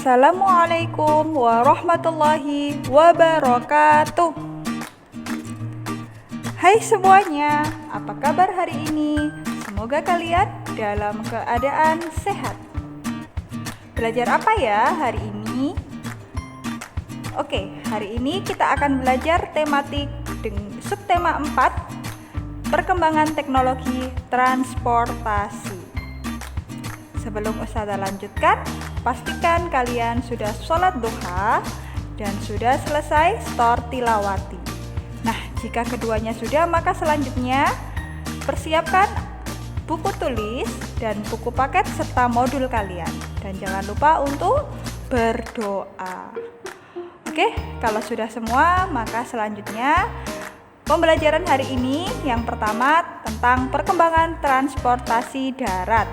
Assalamualaikum warahmatullahi wabarakatuh. Hai semuanya, apa kabar hari ini? Semoga kalian dalam keadaan sehat. Belajar apa ya hari ini? Oke, hari ini kita akan belajar tematik dengan subtema 4, perkembangan teknologi transportasi. Sebelum Ustazah lanjutkan, pastikan kalian sudah sholat duha dan sudah selesai store tilawati. Nah, jika keduanya sudah, maka selanjutnya persiapkan buku tulis dan buku paket serta modul kalian. Dan jangan lupa untuk berdoa. Oke, kalau sudah semua, maka selanjutnya pembelajaran hari ini yang pertama tentang perkembangan transportasi darat.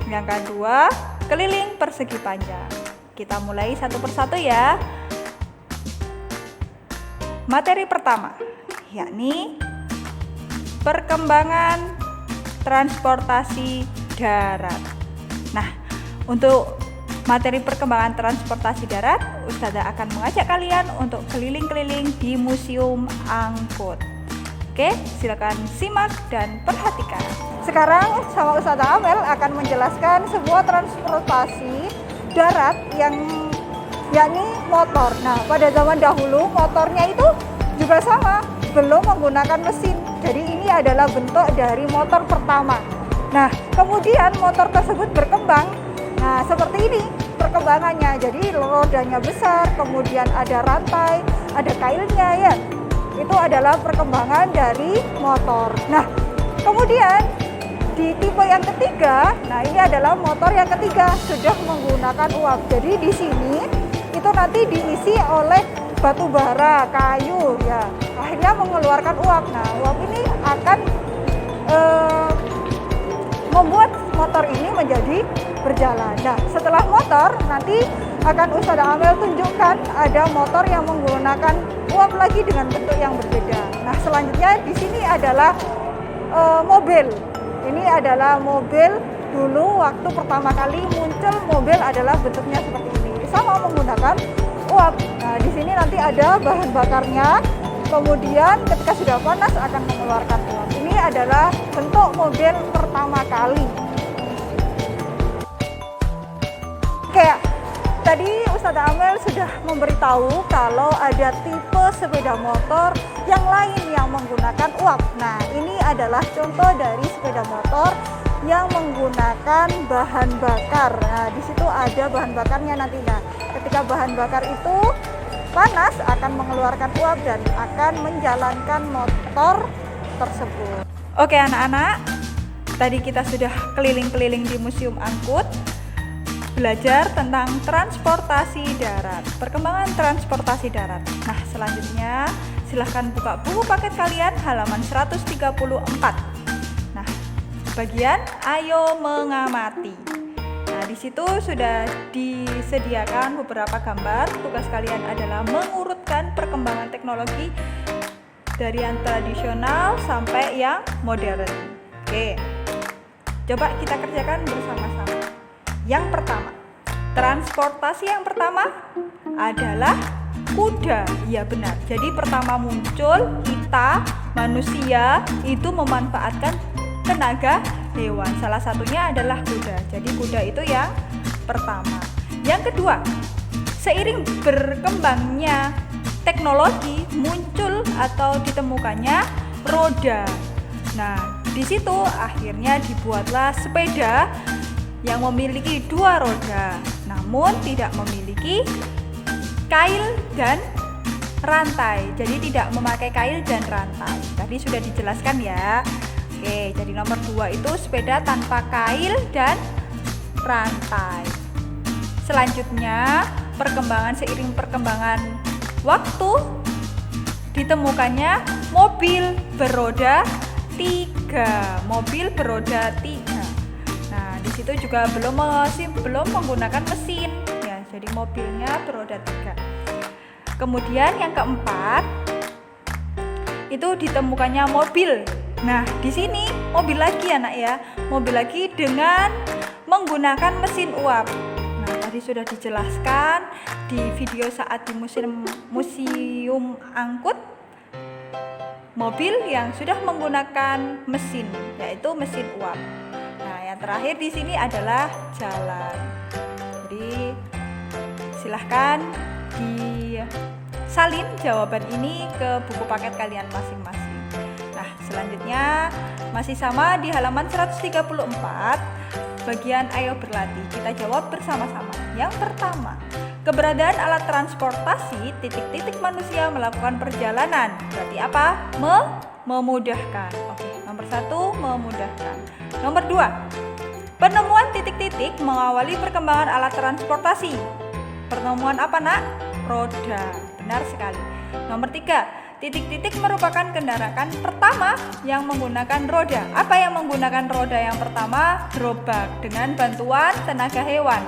Yang kedua, keliling persegi panjang. Kita mulai satu persatu ya. Materi pertama, yakni perkembangan transportasi darat. Nah, untuk materi perkembangan transportasi darat, Ustazah akan mengajak kalian untuk keliling-keliling di Museum Angkut. Oke, silakan simak dan perhatikan. Sekarang sama Ustazah Amel akan menjelaskan sebuah transportasi darat yang yakni motor. Nah, pada zaman dahulu motornya itu juga sama, belum menggunakan mesin. Jadi ini adalah bentuk dari motor pertama. Nah, kemudian motor tersebut berkembang. Nah, seperti ini perkembangannya. Jadi rodanya besar, kemudian ada rantai, ada kailnya ya. Itu adalah perkembangan dari motor. Nah, kemudian di tipe yang ketiga, nah ini adalah motor yang ketiga sudah menggunakan uap. Jadi di sini itu nanti diisi oleh batu bara, kayu ya. Akhirnya mengeluarkan uap. Nah, uap ini akan membuat motor ini menjadi berjalan. Nah, setelah motor nanti akan Ustazah Amel tunjukkan ada motor yang menggunakan uap lagi dengan bentuk yang berbeda. Nah, selanjutnya di sini adalah mobil. Ini adalah mobil. Dulu waktu pertama kali muncul mobil adalah bentuknya seperti ini. Sama menggunakan uap. Nah, di sini nanti ada bahan bakarnya. Kemudian ketika sudah panas akan mengeluarkan uap. Ini adalah bentuk mobil pertama kali. Oke, tadi Ustazah Amel sudah memberitahu kalau ada tipe sepeda motor yang lain yang menggunakan uap. Nah, ini adalah contoh dari sepeda motor yang menggunakan bahan bakar. Nah, di situ ada bahan bakarnya nanti. Nah, ketika bahan bakar itu panas akan mengeluarkan uap dan akan menjalankan motor tersebut. Oke anak-anak, tadi kita sudah keliling-keliling di Museum Angkut, belajar tentang transportasi darat, perkembangan transportasi darat. Nah, selanjutnya silahkan buka buku paket kalian halaman 134. Nah, bagian ayo mengamati. Nah, di situ sudah disediakan beberapa gambar. Tugas kalian adalah mengurutkan perkembangan teknologi dari yang tradisional sampai yang modern. Oke, coba kita kerjakan bersama-sama. Yang pertama, transportasi yang pertama adalah kuda. Ya benar. Jadi pertama muncul kita manusia itu memanfaatkan tenaga hewan. Salah satunya adalah kuda. Jadi kuda itu yang pertama. Yang kedua, seiring berkembangnya teknologi muncul atau ditemukannya roda. Nah, di situ akhirnya dibuatlah sepeda yang memiliki dua roda, namun tidak memiliki kail dan rantai. Jadi tidak memakai kail dan rantai. Tadi sudah dijelaskan ya. Oke, jadi nomor 2 itu sepeda tanpa kail dan rantai. Selanjutnya, seiring perkembangan waktu ditemukannya mobil beroda 3. Mobil beroda 3. Nah, di situ juga belum menggunakan mesin ya. Jadi mobilnya beroda 3. Kemudian yang keempat itu ditemukannya mobil. Nah, di sini mobil lagi anak ya. Mobil lagi dengan menggunakan mesin uap. Nah, tadi sudah dijelaskan di video saat di museum angkut mobil yang sudah menggunakan mesin, yaitu mesin uap. Nah, yang terakhir di sini adalah jalan. Jadi silahkan disalin jawaban ini ke buku paket kalian masing-masing. Nah, selanjutnya masih sama di halaman 134, bagian ayo berlatih. Kita jawab bersama-sama. Yang pertama, keberadaan alat transportasi titik-titik manusia melakukan perjalanan. Berarti apa? Memudahkan. Oke, nomor 1 memudahkan. Nomor 2, penemuan titik-titik mengawali perkembangan alat transportasi. Penemuan apa, Nak? Roda. Benar sekali. Nomor 3, titik-titik merupakan kendaraan pertama yang menggunakan roda. Apa yang menggunakan roda yang pertama? Gerobak dengan bantuan tenaga hewan,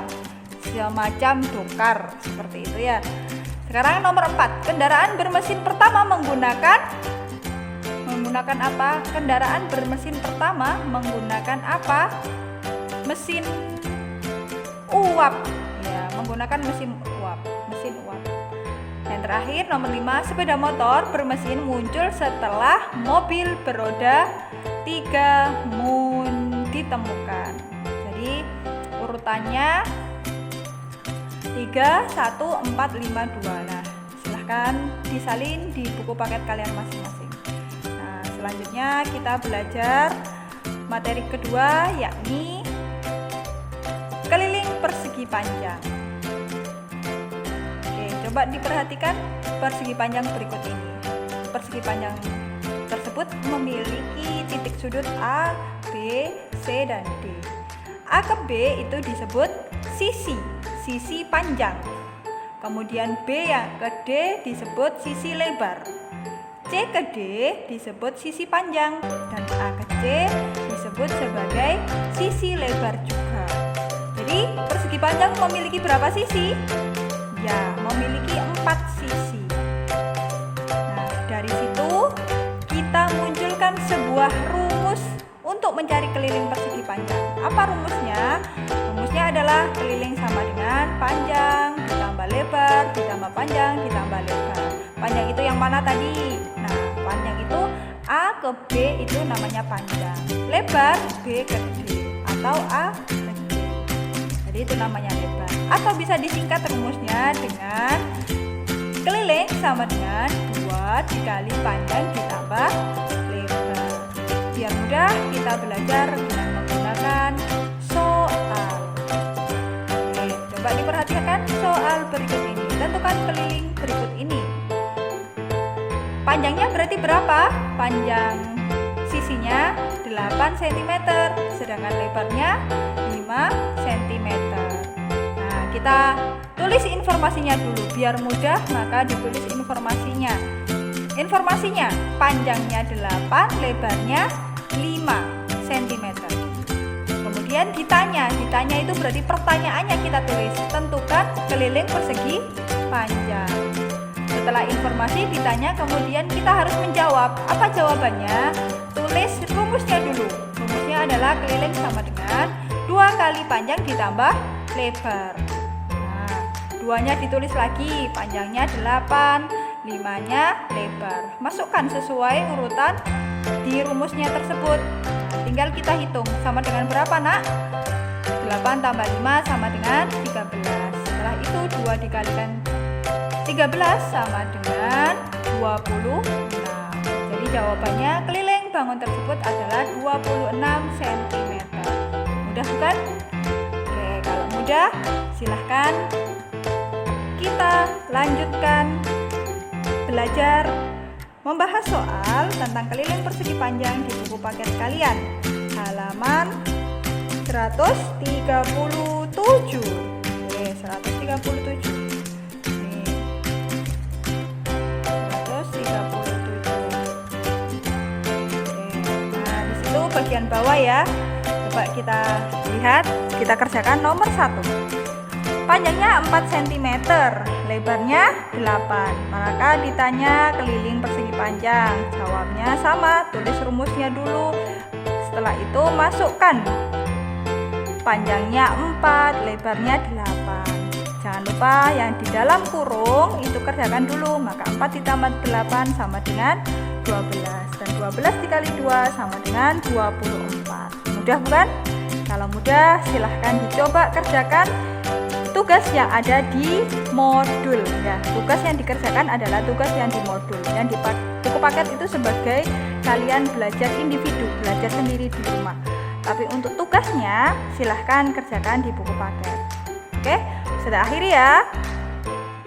semacam dokar, seperti itu ya. Sekarang nomor 4, kendaraan bermesin pertama menggunakan apa? Kendaraan bermesin pertama menggunakan apa? Mesin uap. Ya, menggunakan mesin uap. Yang terakhir nomor 5, sepeda motor bermesin muncul setelah mobil beroda 3 ditemukan. Jadi urutannya 3, 1, 4, 5, 2. Nah, silahkan disalin di buku paket kalian masing-masing. Nah, selanjutnya kita belajar materi kedua, yakni keliling persegi panjang. Coba diperhatikan persegi panjang berikut ini. Persegi panjang tersebut memiliki titik sudut A, B, C, dan D. A ke B itu disebut sisi panjang. Kemudian B yang ke D disebut sisi lebar. C ke D disebut sisi panjang. Dan A ke C disebut sebagai sisi lebar juga. Jadi persegi panjang memiliki berapa sisi? Ya, memiliki 4 sisi. Nah, dari situ kita munculkan sebuah rumus untuk mencari keliling persegi panjang. Apa rumusnya? Rumusnya adalah keliling sama dengan panjang ditambah lebar ditambah panjang ditambah lebar. Panjang itu yang mana tadi? Nah, panjang itu A ke B itu namanya panjang. Lebar B ke D atau A ke D. Jadi itu namanya lebar. Atau bisa disingkat rumusnya dengan keliling sama dengan 2 dikali panjang ditambah lebar. Biar mudah kita belajar dengan menggunakan soal. Oke, coba diperhatikan soal berikut ini. Tentukan keliling berikut ini. Panjangnya berarti berapa? Panjang sisinya 8 cm, sedangkan lebarnya 5 cm. Kita tulis informasinya dulu biar mudah, maka ditulis informasinya. Informasinya panjangnya 8, lebarnya 5 cm. Kemudian ditanya itu berarti pertanyaannya kita tulis, tentukan keliling persegi panjang. Setelah informasi ditanya, kemudian kita harus menjawab. Apa jawabannya? Tulis rumusnya dulu. Rumusnya adalah keliling sama dengan 2 kali panjang ditambah lebar. 2-nya ditulis lagi, panjangnya 8, 5-nya lebar. Masukkan sesuai urutan di rumusnya tersebut. Nah, tinggal kita hitung sama dengan berapa, Nak? 8 tambah 5 sama dengan 13. Setelah itu 2 dikalikan 13 sama dengan 26. Jadi jawabannya keliling bangun tersebut adalah 26 cm. Mudah bukan? Oke, kalau mudah silahkan kita lanjutkan belajar membahas soal tentang keliling persegi panjang di buku paket kalian, halaman 137. Oke, 137. Nih. 137. Oke. Nah, di situ bagian bawah ya. Coba kita lihat, kita kerjakan nomor 1. Panjangnya 4 cm, lebarnya 8. Maka ditanya keliling persegi panjang. Jawabnya sama, tulis rumusnya dulu. Setelah itu masukkan panjangnya 4, lebarnya 8. Jangan lupa yang di dalam kurung itu kerjakan dulu. Maka 4 ditambah 8 sama dengan 12. Dan 12 dikali 2 sama dengan 24. Mudah bukan? Kalau mudah silahkan dicoba kerjakan tugas yang ada di modul ya. Tugas yang dikerjakan adalah tugas yang di modul. Yang di buku paket itu sebagai kalian belajar individu, belajar sendiri di rumah. Tapi untuk tugasnya silahkan kerjakan di buku paket. Oke, sudah akhiri ya.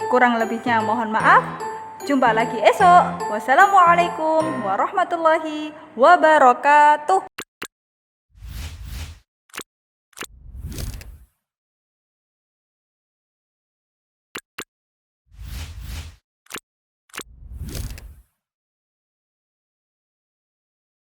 Kurang lebihnya mohon maaf. Jumpa lagi esok. Wassalamualaikum warahmatullahi wabarakatuh.